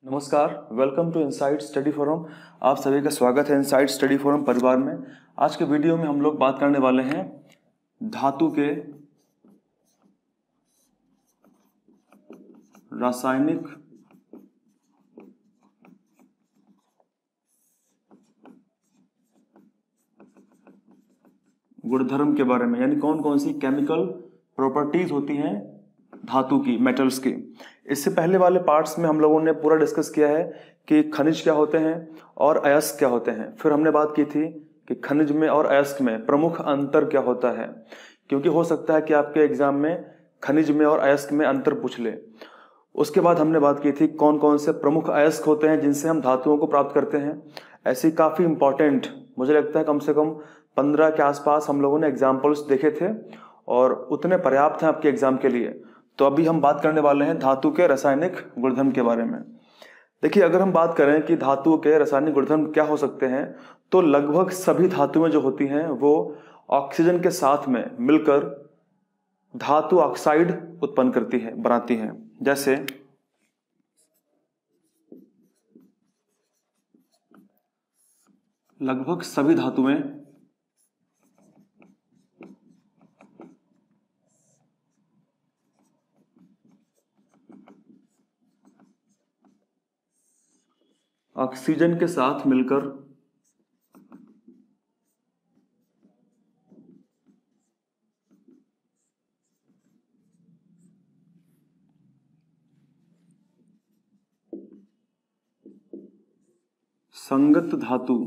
नमस्कार, welcome to insight study forum. आप सभी का स्वागत है इनसाइट स्टडी फोरम परिवार में। आज के वीडियो में हम लोग बात करने वाले हैं धातु के रासायनिक गुणधर्म के बारे में, यानी कौन कौन सी केमिकल प्रॉपर्टीज होती हैं धातु की, मेटल्स की। इससे पहले वाले पार्ट्स में हम लोगों ने पूरा डिस्कस किया है कि खनिज क्या होते हैं और अयस्क क्या होते हैं। फिर हमने बात की थी कि खनिज में और अयस्क में प्रमुख अंतर क्या होता है, क्योंकि हो सकता है कि आपके एग्जाम में खनिज में और अयस्क में अंतर पूछ ले। उसके बाद हमने बात की थी कौन कौन से प्रमुख अयस्क होते हैं जिनसे हम धातुओं को प्राप्त करते हैं। ऐसी काफ़ी इंपॉर्टेंट, मुझे लगता है कम से कम 15 के आसपास हम लोगों ने एग्जाम्पल्स देखे थे और उतने पर्याप्त हैं आपके एग्जाम के लिए। तो अभी हम बात करने वाले हैं धातु के रासायनिक गुणधर्म के बारे में। देखिए, अगर हम बात करें कि धातु के रासायनिक गुणधर्म क्या हो सकते हैं, तो लगभग सभी धातुएं जो होती हैं वो ऑक्सीजन के साथ में मिलकर धातु ऑक्साइड उत्पन्न करती है, बनाती हैं। जैसे लगभग सभी धातुएं ऑक्सीजन के साथ मिलकर संगत धातु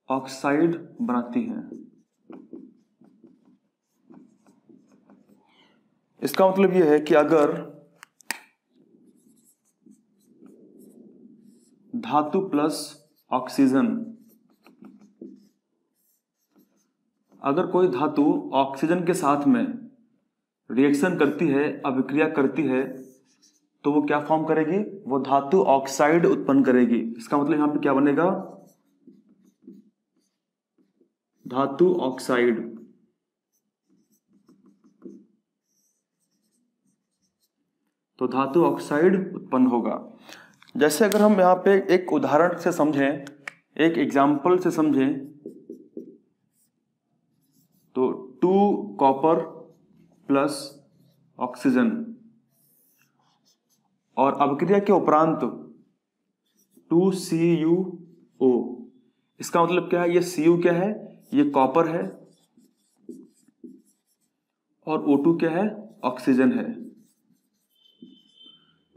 ऑक्साइड बनाती हैं। इसका मतलब यह है कि अगर धातु प्लस ऑक्सीजन, अगर कोई धातु ऑक्सीजन के साथ में रिएक्शन करती है, अभिक्रिया करती है, तो वो क्या फॉर्म करेगी? वो धातु ऑक्साइड उत्पन्न करेगी। इसका मतलब यहां पे क्या बनेगा? धातु ऑक्साइड। तो धातु ऑक्साइड उत्पन्न होगा। जैसे अगर हम यहाँ पे एक उदाहरण से समझें, एक एग्जाम्पल से समझें, तो 2 कॉपर प्लस ऑक्सीजन और अभिक्रिया के उपरांत 2CuO। इसका मतलब क्या है? ये Cu क्या है? ये कॉपर है और O2 क्या है? ऑक्सीजन है।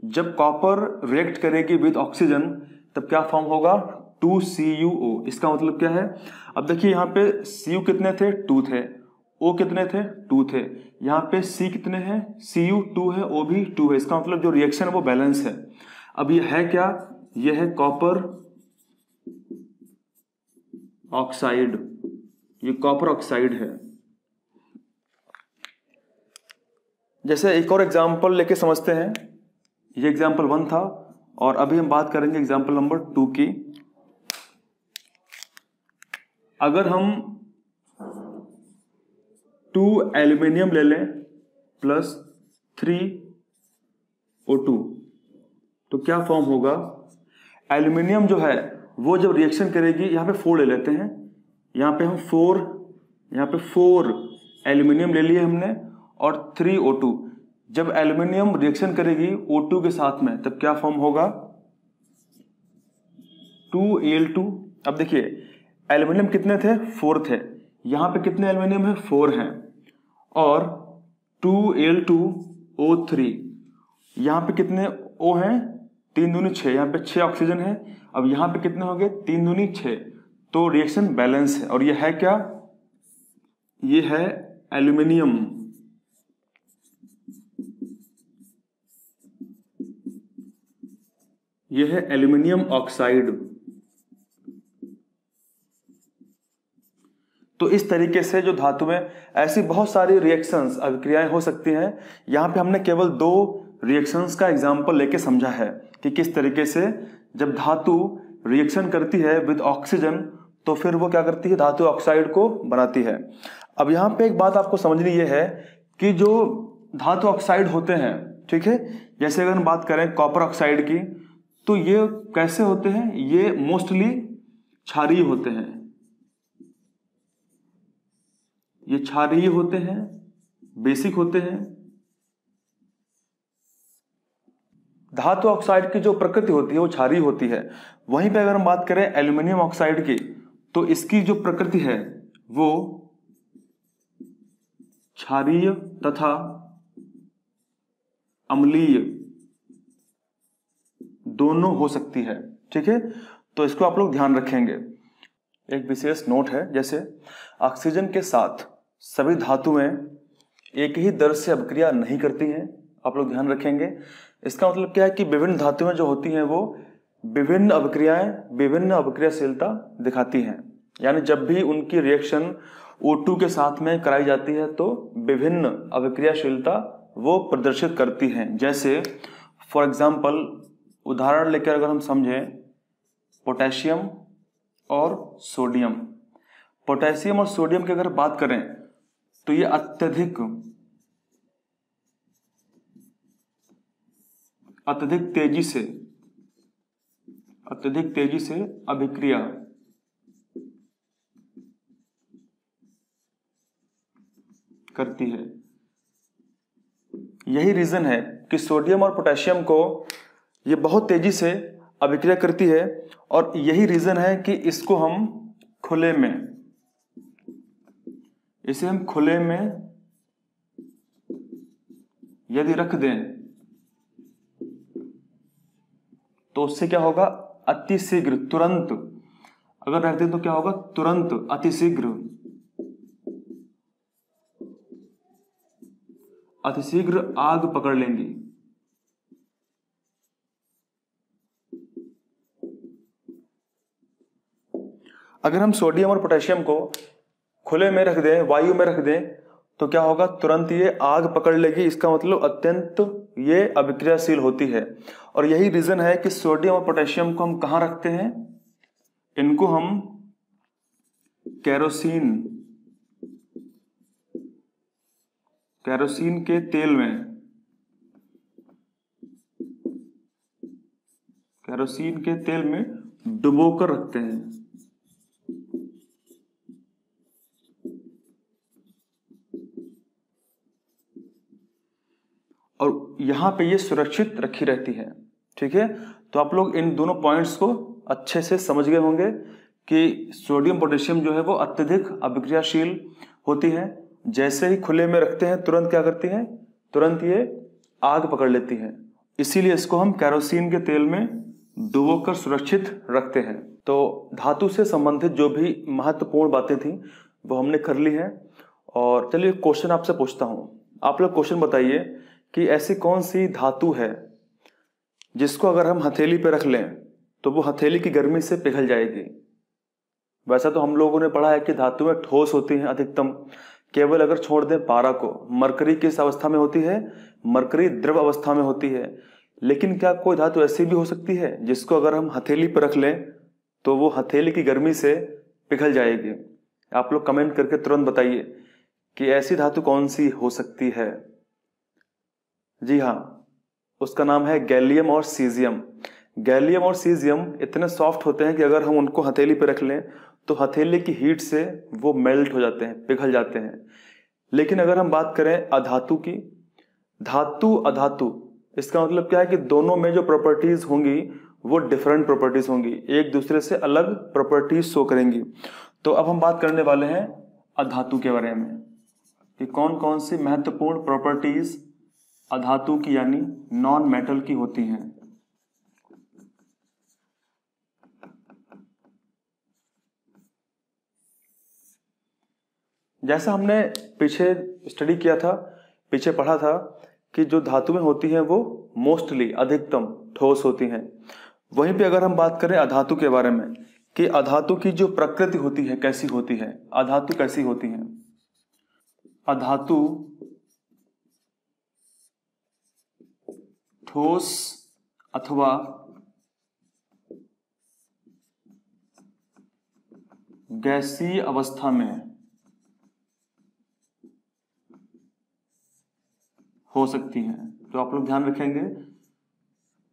जब कॉपर रिएक्ट करेगी विद ऑक्सीजन तब क्या फॉर्म होगा? 2CuO। इसका मतलब क्या है? अब देखिए, यहाँ पे Cu कितने थे? 2 थे। O कितने थे? 2 थे। यहाँ पे C कितने हैं? Cu 2 है, O भी 2 है। इसका मतलब जो रिएक्शन है वो बैलेंस है। अब ये है क्या? ये है कॉपर ऑक्साइड। ये कॉपर ऑक्साइड है। जैसे एक और एग्जाम्पल लेके समझते हैं। ये एग्जाम्पल 1 था और अभी हम बात करेंगे एग्जाम्पल नंबर 2 की। अगर हम 2 एल्यूमिनियम ले लें प्लस 3O2 तो क्या फॉर्म होगा? एल्यूमिनियम जो है वो जब रिएक्शन करेगी, यहाँ पे 4 ले लेते हैं, यहाँ पे हम 4 एल्यूमिनियम ले लिए हमने और 3O2। जब एल्यूमिनियम रिएक्शन करेगी O2 के साथ में तब क्या फॉर्म होगा? 2Al2। अब देखिए, एल्यूमिनियम कितने थे? 4 थे। यहां पे कितने एल्यूमिनियम है? 4 हैं। और 2Al2O3, यहां पे कितने O हैं? 3 दूनी 6। यहां पे 6 ऑक्सीजन है। अब यहां पे कितने हो गए? 3 दूनी 6। तो रिएक्शन बैलेंस है। और यह है क्या? यह है एल्यूमिनियम। यह है एल्यूमिनियम ऑक्साइड। तो इस तरीके से जो धातु में ऐसी बहुत सारी रिएक्शंस, अभिक्रियाएं हो सकती हैं। यहां पे हमने केवल 2 रिएक्शंस का एग्जांपल लेके समझा है कि किस तरीके से जब धातु रिएक्शन करती है विद ऑक्सीजन तो फिर वो क्या करती है? धातु ऑक्साइड को बनाती है। अब यहाँ पे एक बात आपको समझनी ये है कि जो धातु ऑक्साइड होते हैं, ठीक है, जैसे अगर हम बात करें कॉपर ऑक्साइड की, तो ये कैसे होते हैं, ये मोस्टली क्षारीय होते हैं, ये क्षारीय होते हैं, बेसिक होते हैं। धातु ऑक्साइड की जो प्रकृति होती है वो क्षारीय होती है। वहीं पे अगर हम बात करें एल्यूमिनियम ऑक्साइड की, तो इसकी जो प्रकृति है वो क्षारीय तथा अम्लीय दोनों हो सकती है, ठीक है। तो इसको आप लोग ध्यान रखेंगे। एक विशेष नोट है, जैसे ऑक्सीजन के साथ सभी धातुएं एक ही दर से अभिक्रिया नहीं करती हैं, आप लोग ध्यान रखेंगे। इसका मतलब क्या है कि विभिन्न धातुएं जो होती हैं वो विभिन्न अभिक्रियाएं, विभिन्न अभिक्रियाशीलता दिखाती हैं। यानी जब भी उनकी रिएक्शन O2 के साथ में कराई जाती है तो विभिन्न अभिक्रियाशीलता वो प्रदर्शित करती हैं। जैसे फॉर एग्जाम्पल उदाहरण लेकर अगर हम समझें, पोटेशियम और सोडियम। पोटेशियम और सोडियम की अगर बात करें तो ये अत्यधिक तेजी से अभिक्रिया करती है। यही रीजन है कि सोडियम और पोटेशियम को ये बहुत तेजी से अभिक्रिया करती है, और यही रीजन है कि इसको हम खुले में यदि रख दें तो उससे क्या होगा, अतिशीघ्र, तुरंत अगर रख दें तो क्या होगा, तुरंत अतिशीघ्र आग पकड़ लेंगी। अगर हम सोडियम और पोटेशियम को खुले में रख दें, वायु में रख दें, तो क्या होगा, तुरंत ये आग पकड़ लेगी। इसका मतलब अत्यंत ये अभिक्रियाशील होती है। और यही रीजन है कि सोडियम और पोटेशियम को हम कहाँ रखते हैं, इनको हम केरोसिन के तेल में डुबोकर रखते हैं। और यहां पे ये सुरक्षित रखी रहती है, ठीक है। तो आप लोग इन दोनों पॉइंट्स को अच्छे से समझ गए होंगे कि सोडियम पोटेशियम जो है वो अत्यधिक अभिक्रियाशील होती है। जैसे ही खुले में रखते हैं तुरंत क्या करती हैं, तुरंत ये आग पकड़ लेती हैं। इसीलिए इसको हम केरोसिन के तेल में डुबोकर सुरक्षित रखते हैं। तो धातु से संबंधित जो भी महत्वपूर्ण बातें थी वो हमने कर ली हैं। और चलिए क्वेश्चन आपसे पूछता हूं, आप लोग क्वेश्चन बताइए कि ऐसी कौन सी धातु है जिसको अगर हम हथेली पे रख लें तो वो हथेली की गर्मी से पिघल जाएगी। वैसा तो हम लोगों ने पढ़ा है कि धातुएं ठोस होती हैं अधिकतम, केवल अगर छोड़ दें पारा को। मरकरी किस अवस्था में होती है, मरकरी द्रव अवस्था में होती है। लेकिन क्या कोई धातु ऐसी भी हो सकती है जिसको अगर हम हथेली पर रख लें तो वो हथेली की गर्मी से पिघल जाएगी? आप लोग कमेंट करके तुरंत बताइए कि ऐसी धातु कौन सी हो सकती है। जी हाँ, उसका नाम है गैलियम और सीजियम। गैलियम और सीजियम इतने सॉफ्ट होते हैं कि अगर हम उनको हथेली पर रख लें तो हथेली की हीट से वो मेल्ट हो जाते हैं, पिघल जाते हैं। लेकिन अगर हम बात करें अधातु की, धातु अधातु, इसका मतलब क्या है कि दोनों में जो प्रॉपर्टीज होंगी वो डिफरेंट प्रॉपर्टीज होंगी, एक दूसरे से अलग प्रॉपर्टीज शो करेंगी। तो अब हम बात करने वाले हैं अधातु के बारे में कि कौन कौन सी महत्वपूर्ण प्रॉपर्टीज अधातु की यानी नॉन मेटल की होती हैं। जैसा हमने पीछे स्टडी किया था, पीछे पढ़ा था कि जो धातुएं होती हैं वो मोस्टली अधिकतम ठोस होती हैं। वहीं पे अगर हम बात करें अधातु के बारे में कि अधातु की जो प्रकृति होती है कैसी होती है, अधातु कैसी होती है। अधातु ठोस अथवा गैसीय अवस्था में हो सकती हैं। तो आप लोग ध्यान रखेंगे,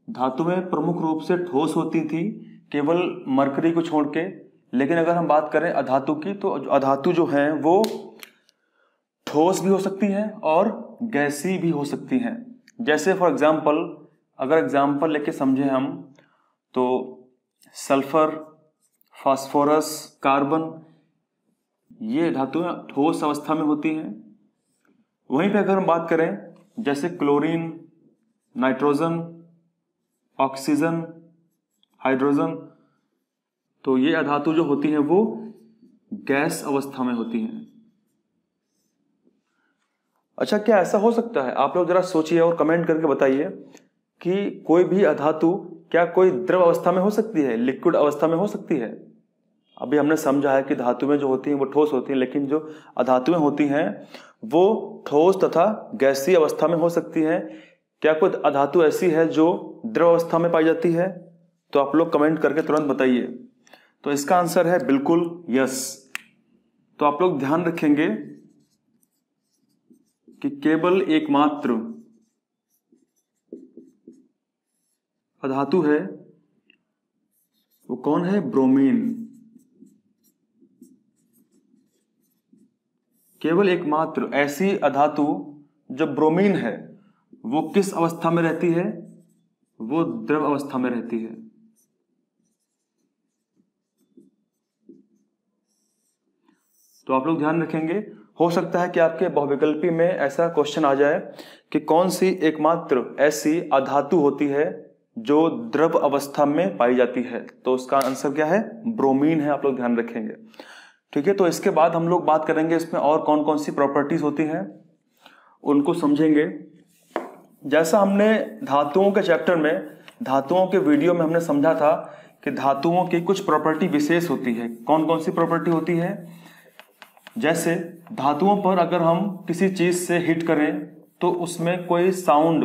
धातुएं प्रमुख रूप से ठोस होती थी केवल मरकरी को छोड़ के, लेकिन अगर हम बात करें अधातु की तो अधातु जो हैं वो ठोस भी हो सकती हैं और गैसीय भी हो सकती हैं। जैसे फॉर एग्जाम्पल, अगर एग्जाम्पल लेके समझे हम तो सल्फर, फास्फोरस, कार्बन, ये धातुएं ठोस अवस्था में होती हैं। वहीं पे अगर हम बात करें जैसे क्लोरीन, नाइट्रोजन, ऑक्सीजन, हाइड्रोजन, तो ये अधातु जो होती हैं वो गैस अवस्था में होती हैं। अच्छा, क्या ऐसा हो सकता है? आप लोग जरा सोचिए और कमेंट करके बताइए कि कोई भी अधातु क्या कोई द्रव अवस्था में हो सकती है, लिक्विड अवस्था में हो सकती है? अभी हमने समझा है कि धातुएं जो होती हैं वो ठोस होती हैं, लेकिन जो अधातुएं होती हैं वो ठोस तथा गैसीय अवस्था में हो सकती हैं। क्या कोई अधातु ऐसी है जो द्रव अवस्था में पाई जाती है? तो आप लोग कमेंट करके तुरंत बताइए। तो इसका आंसर है बिल्कुल यस। तो आप लोग ध्यान रखेंगे कि केवल एकमात्र अधातु है वो कौन है? ब्रोमीन। केवल एकमात्र ऐसी अधातु जो ब्रोमीन है वो किस अवस्था में रहती है? वो द्रव अवस्था में रहती है। तो आप लोग ध्यान रखेंगे, हो सकता है कि आपके बहुविकल्पी में ऐसा क्वेश्चन आ जाए कि कौन सी एकमात्र ऐसी अधातु होती है जो द्रव अवस्था में पाई जाती है। तो उसका आंसर क्या है? ब्रोमीन है। आप लोग ध्यान रखेंगे, ठीक है। तो इसके बाद हम लोग बात करेंगे इसमें और कौन कौन सी प्रॉपर्टीज होती हैं, उनको समझेंगे। जैसा हमने धातुओं के चैप्टर में, धातुओं के वीडियो में हमने समझा था कि धातुओं की कुछ प्रॉपर्टी विशेष होती है। कौन कौन सी प्रॉपर्टी होती है? जैसे धातुओं पर अगर हम किसी चीज से हिट करें तो उसमें कोई साउंड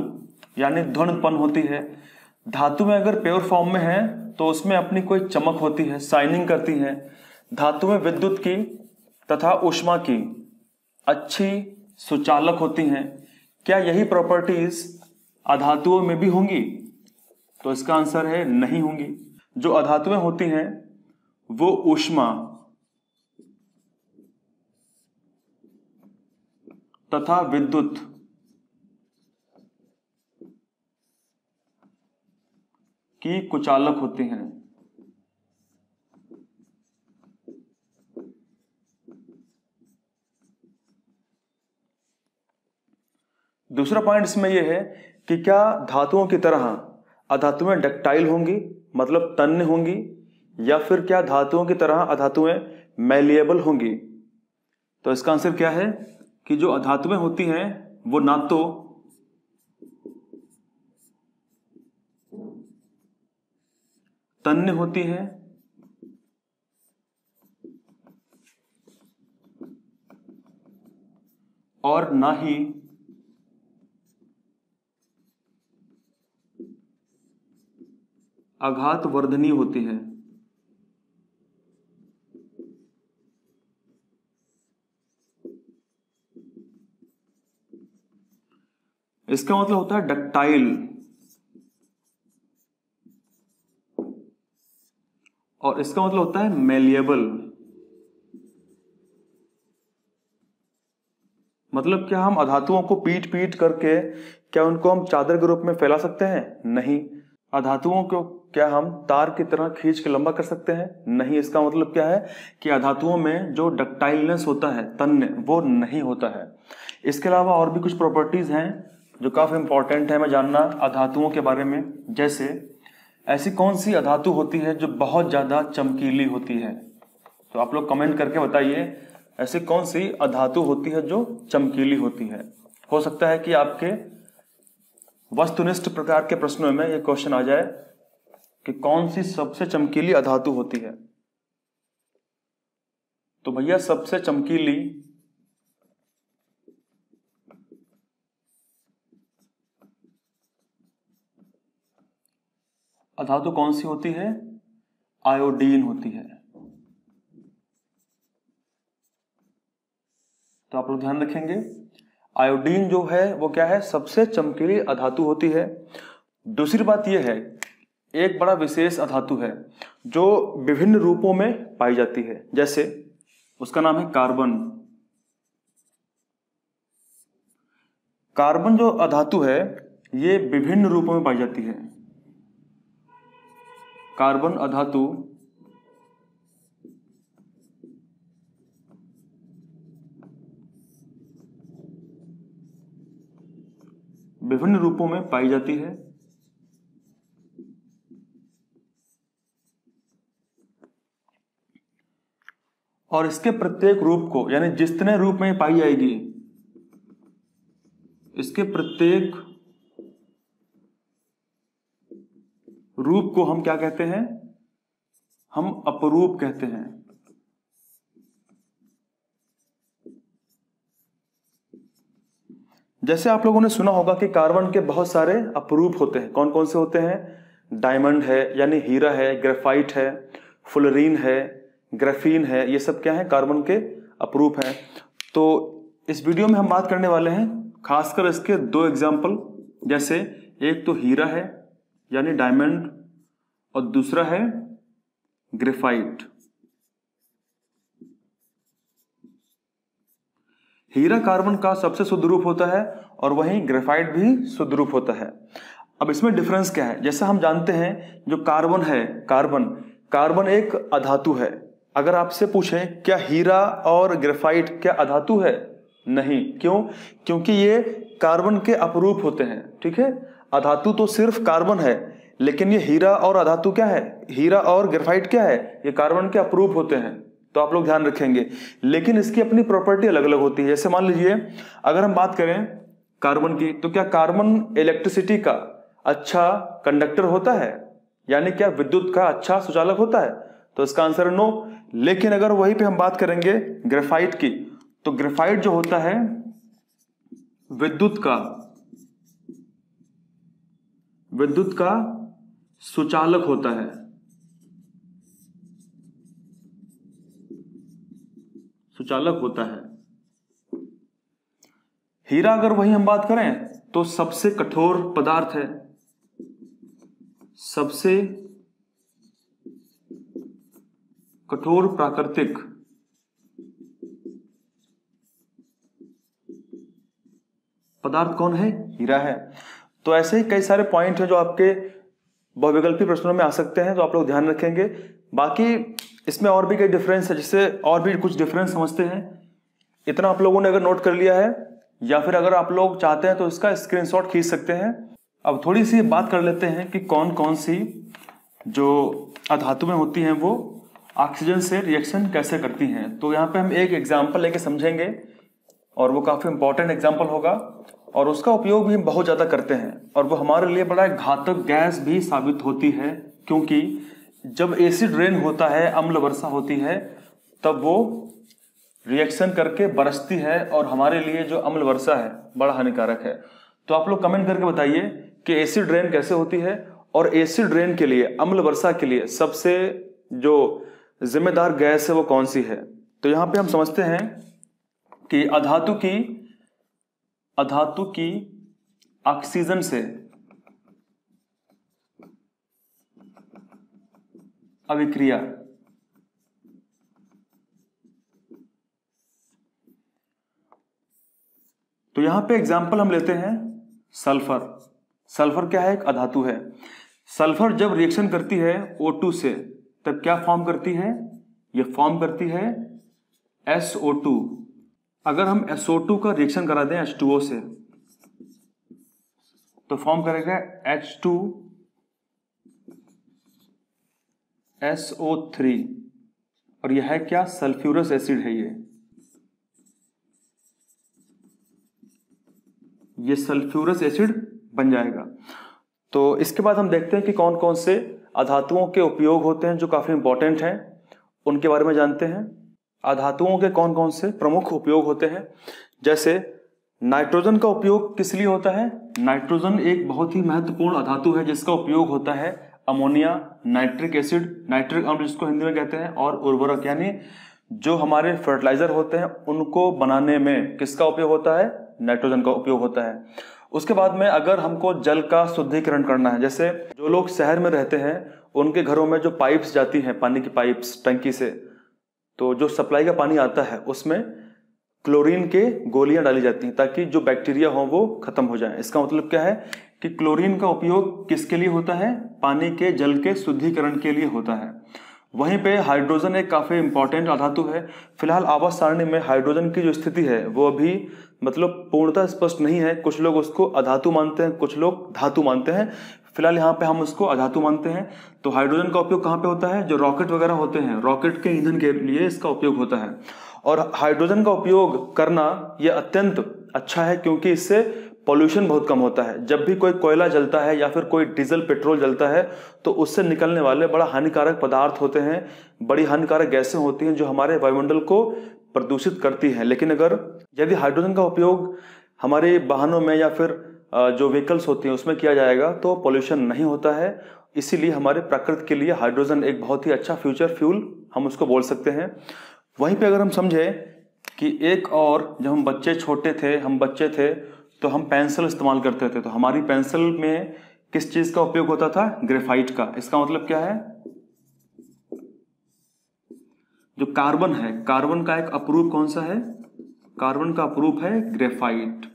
यानी ध्वनि उत्पन्न होती है। धातु में अगर प्योर फॉर्म में है तो उसमें अपनी कोई चमक होती है, शाइनिंग करती है। धातुएं विद्युत की तथा ऊष्मा की अच्छी सुचालक होती हैं। क्या यही प्रॉपर्टीज अधातुओं में भी होंगी? तो इसका आंसर है नहीं होंगी। जो अधातुएं होती हैं वो ऊष्मा तथा विद्युत की कुचालक होती हैं। दूसरा पॉइंट इसमें यह है कि क्या धातुओं की तरह अधातुएं डक्टाइल होंगी, मतलब तन्य होंगी, या फिर क्या धातुओं की तरह अधातुएं मैलिएबल होंगी? तो इसका आंसर क्या है कि जो अधातुएं होती हैं वो ना तो तन्य होती हैं और ना ही आघात वर्धनी होती है। इसका मतलब होता है डक्टाइल और इसका मतलब होता है मेलिएबल। मतलब क्या हम अधातुओं को पीट पीट करके क्या उनको हम चादर के रूप में फैला सकते हैं? नहीं। अधातुओं को क्या हम तार की तरह खींच के लंबा कर सकते हैं? नहीं। इसका मतलब क्या है कि अधातुओं में जो डक्टाइलनेस होता है, तन्य, वो नहीं होता है। इसके अलावा और भी कुछ प्रॉपर्टीज हैं जो काफी इंपॉर्टेंट है हमें जानना अधातुओं के बारे में। जैसे ऐसी कौन सी अधातु होती है जो बहुत ज्यादा चमकीली होती है? तो आप लोग कमेंट करके बताइए ऐसी कौन सी अधातु होती है जो चमकीली होती है। हो सकता है कि आपके वस्तुनिष्ठ प्रकार के प्रश्नों में यह क्वेश्चन आ जाए कि कौन सी सबसे चमकीली अधातु होती है। तो भैया सबसे चमकीली अधातु कौन सी होती है? आयोडीन होती है। तो आप लोग ध्यान रखेंगे आयोडीन जो है वो क्या है, सबसे चमकीली अधातु होती है। दूसरी बात यह है, एक बड़ा विशेष अधातु है जो विभिन्न रूपों में पाई जाती है, जैसे उसका नाम है कार्बन। कार्बन जो अधातु है ये विभिन्न रूपों में पाई जाती है। कार्बन अधातु विभिन्न रूपों में पाई जाती है। और इसके प्रत्येक रूप को, यानी जितने रूप में पाई जाएगी, इसके प्रत्येक रूप को हम क्या कहते हैं, हम अपरूप कहते हैं। जैसे आप लोगों ने सुना होगा कि कार्बन के बहुत सारे अपरूप होते हैं। कौन कौन से होते हैं? डायमंड है यानी हीरा है, ग्रेफाइट है, फुलरीन है, ग्राफीन है, ये सब क्या है, कार्बन के अपरूप हैं। तो इस वीडियो में हम बात करने वाले हैं खासकर इसके दो एग्जाम्पल, जैसे एक तो हीरा है यानी डायमंड और दूसरा है ग्रेफाइट। हीरा कार्बन का सबसे शुद्ध रूप होता है और वहीं ग्रेफाइट भी शुद्ध रूप होता है। अब इसमें डिफरेंस क्या है? जैसा हम जानते हैं जो कार्बन है, कार्बन एक अधातु है। अगर आपसे पूछें क्या हीरा और ग्रेफाइट क्या अधातु है? नहीं। क्यों? क्योंकि ये कार्बन के अपरूप होते हैं। ठीक है, अधातु तो सिर्फ कार्बन है, लेकिन ये हीरा और अधातु क्या है, हीरा और ग्रेफाइट क्या है, ये कार्बन के अपरूप होते हैं। तो आप लोग ध्यान रखेंगे, लेकिन इसकी अपनी प्रॉपर्टी अलग अलग होती है। जैसे मान लीजिए अगर हम बात करें कार्बन की, तो क्या कार्बन इलेक्ट्रिसिटी का अच्छा कंडक्टर होता है, यानी क्या विद्युत का अच्छा सुचालक होता है? तो इसका आंसर है नो। लेकिन अगर वहीं पे हम बात करेंगे ग्रेफाइट की, तो ग्रेफाइट जो होता है विद्युत का सुचालक होता है। सुचालक होता है। हीरा अगर वही हम बात करें तो सबसे कठोर पदार्थ है, सबसे कठोर प्राकृतिक पदार्थ कौन है? हीरा है। तो ऐसे ही कई सारे पॉइंट हैं जो आपके बहुविकल्पी प्रश्नों में आ सकते हैं, तो आप लोग ध्यान रखेंगे। बाकी इसमें और भी कई डिफरेंस है, जिससे और भी कुछ डिफरेंस समझते हैं। इतना आप लोगों ने अगर नोट कर लिया है, या फिर अगर आप लोग चाहते हैं तो इसका स्क्रीनशॉट खींच सकते हैं। अब थोड़ी सी बात कर लेते हैं कि कौन कौन सी जो अधातुएं होती हैं वो ऑक्सीजन से रिएक्शन कैसे करती हैं। तो यहाँ पे हम एक एग्जाम्पल लेके समझेंगे, और वो काफी इंपॉर्टेंट एग्जाम्पल होगा, और उसका उपयोग भी हम बहुत ज्यादा करते हैं, और वो हमारे लिए बड़ा घातक गैस भी साबित होती है। क्योंकि जब एसिड रेन होता है, अम्ल वर्षा होती है, तब वो रिएक्शन करके बरसती है, और हमारे लिए जो अम्ल वर्षा है बड़ा हानिकारक है। तो आप लोग कमेंट करके बताइए कि एसिड रेन कैसे होती है, और एसिड रेन के लिए, अम्ल वर्षा के लिए सबसे जो जिम्मेदार गैस है वो कौन सी है। तो यहां पे हम समझते हैं कि अधातु की ऑक्सीजन से अभिक्रिया, तो यहां पे एग्जाम्पल हम लेते हैं सल्फर। सल्फर क्या है? एक अधातु है। सल्फर जब रिएक्शन करती है O2 से, तब क्या फॉर्म करती है? ये फॉर्म करती है SO2। अगर हम SO2 का रिएक्शन करा दें H2O से, तो फॉर्म करेगा H2SO3, और यह है क्या? सल्फ्यूरस एसिड है। ये सल्फ्यूरस एसिड बन जाएगा। तो इसके बाद हम देखते हैं कि कौन कौन से अधातुओं के उपयोग होते हैं जो काफी इंपॉर्टेंट हैं, उनके बारे में जानते हैं। अधातुओं के कौन कौन से प्रमुख उपयोग होते हैं। जैसे नाइट्रोजन का उपयोग किस लिए होता है? नाइट्रोजन एक बहुत ही महत्वपूर्ण अधातु है जिसका उपयोग होता है अमोनिया, नाइट्रिक एसिड, नाइट्रिक अम्ल जिसको हिंदी में कहते हैं, और उर्वरक, यानी जो हमारे फर्टिलाइजर होते हैं उनको बनाने में किसका उपयोग होता है? नाइट्रोजन का उपयोग होता है। उसके बाद में अगर हमको जल का शुद्धिकरण करना है, जैसे जो लोग शहर में रहते हैं उनके घरों में जो पाइप्स जाती हैं, पानी की पाइप्स टंकी से, तो जो सप्लाई का पानी आता है उसमें क्लोरीन के गोलियां डाली जाती हैं ताकि जो बैक्टीरिया हो वो खत्म हो जाए। इसका मतलब क्या है कि क्लोरीन का उपयोग किसके लिए होता है? पानी के जल के शुद्धिकरण के लिए होता है। वहीं पे हाइड्रोजन एक काफी इंपॉर्टेंट अधातु है। फिलहाल आवर्त सारणी में हाइड्रोजन की जो स्थिति है वो अभी मतलब पूर्णतः स्पष्ट नहीं है। कुछ लोग उसको अधातु मानते हैं, कुछ लोग धातु मानते हैं। फिलहाल यहाँ पे हम उसको अधातु मानते हैं। तो हाइड्रोजन का उपयोग कहाँ पे होता है? जो रॉकेट वगैरह होते हैं, रॉकेट के ईंधन के लिए इसका उपयोग होता है। और हाइड्रोजन का उपयोग करना यह अत्यंत अच्छा है क्योंकि इससे पॉल्यूशन बहुत कम होता है। जब भी कोई कोयला जलता है या फिर कोई डीजल पेट्रोल जलता है तो उससे निकलने वाले बड़ा हानिकारक पदार्थ होते हैं, बड़ी हानिकारक गैसें होती हैं जो हमारे वायुमंडल को प्रदूषित करती हैं। लेकिन यदि हाइड्रोजन का उपयोग हमारे वाहनों में या फिर जो व्हीकल्स होती हैं उसमें किया जाएगा तो पॉल्यूशन नहीं होता है। इसीलिए हमारे प्रकृति के लिए हाइड्रोजन एक बहुत ही अच्छा फ्यूचर फ्यूल हम उसको बोल सकते हैं। वहीं पे अगर हम समझे कि एक और, जब हम बच्चे थे तो हम पेंसिल इस्तेमाल करते थे, तो हमारी पेंसिल में किस चीज का उपयोग होता था? ग्रेफाइट का। इसका मतलब क्या है? जो कार्बन है, कार्बन का एक अपरूप कौन सा है? कार्बन का अपरूप है ग्रेफाइट।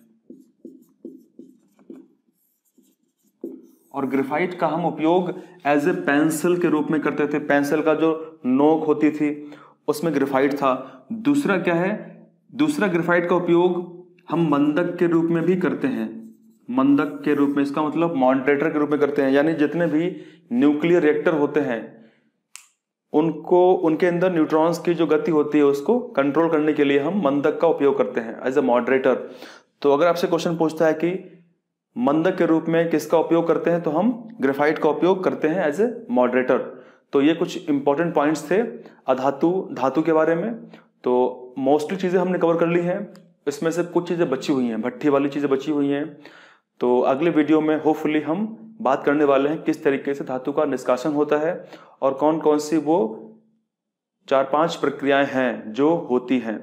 और ग्रेफाइट का हम उपयोग एज ए पेंसिल के रूप में करते थे। पेंसिल का जो नोक होती थी उसमें ग्रेफाइट था। दूसरा क्या है? दूसरा ग्रेफाइट का उपयोग हम मंदक के रूप में भी करते हैं। मंदक के रूप में, इसका मतलब मॉडरेटर के रूप में करते हैं। यानी जितने भी न्यूक्लियर रिएक्टर होते हैं उनके अंदर न्यूट्रॉन्स की जो गति होती है उसको कंट्रोल करने के लिए हम मंदक का उपयोग करते हैं एज ए मॉडरेटर। तो अगर आपसे क्वेश्चन पूछता है कि मंदक के रूप में किसका उपयोग करते हैं, तो हम ग्रेफाइट का उपयोग करते हैं एज ए मॉडरेटर। तो ये कुछ इंपॉर्टेंट पॉइंट्स थे धातु के बारे में। तो मोस्टली चीजें हमने कवर कर ली हैं। इसमें से कुछ चीजें बची हुई हैं, भट्ठी वाली चीजें बची हुई हैं। तो अगले वीडियो में होपफुली हम बात करने वाले हैं किस तरीके से धातु का निष्कासन होता है और कौन कौन सी वो 4-5 प्रक्रियाएं हैं जो होती हैं।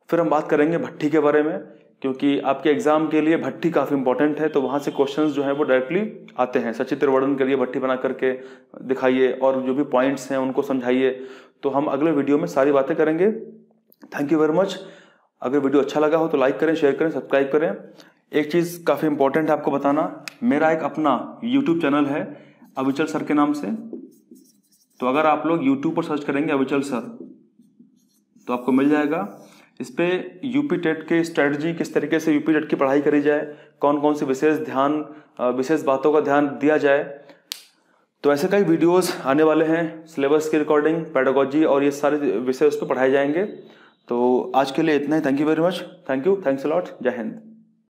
फिर हम बात करेंगे भट्ठी के बारे में, क्योंकि आपके एग्जाम के लिए भट्ठी काफी इंपॉर्टेंट है। तो वहां से क्वेश्चंस जो है वो डायरेक्टली आते हैं। सचित्र वर्णन करिए, भट्ठी बना करके दिखाइए और जो भी पॉइंट्स हैं उनको समझाइए। तो हम अगले वीडियो में सारी बातें करेंगे। Thank you very much. अगर वीडियो अच्छा लगा हो तो लाइक करें, शेयर करें, सब्सक्राइब करें। एक चीज़ काफ़ी इंपॉर्टेंट है आपको बताना, मेरा एक अपना यूट्यूब चैनल है अविचल सर के नाम से। तो अगर आप लोग यूट्यूब पर सर्च करेंगे अविचल सर तो आपको मिल जाएगा। इस पे यूपी टेट के स्ट्रेटजी, किस तरीके से यूपी टेट की पढ़ाई करी जाए, कौन कौन सी विशेष बातों का ध्यान दिया जाए, तो ऐसे कई वीडियोस आने वाले हैं। सिलेबस की रिकॉर्डिंग, पेडागोजी और ये सारे विषय उस पर पढ़ाए जाएंगे। तो आज के लिए इतना ही। Thank you very much. Thank you, thanks a lot. जय हिंद।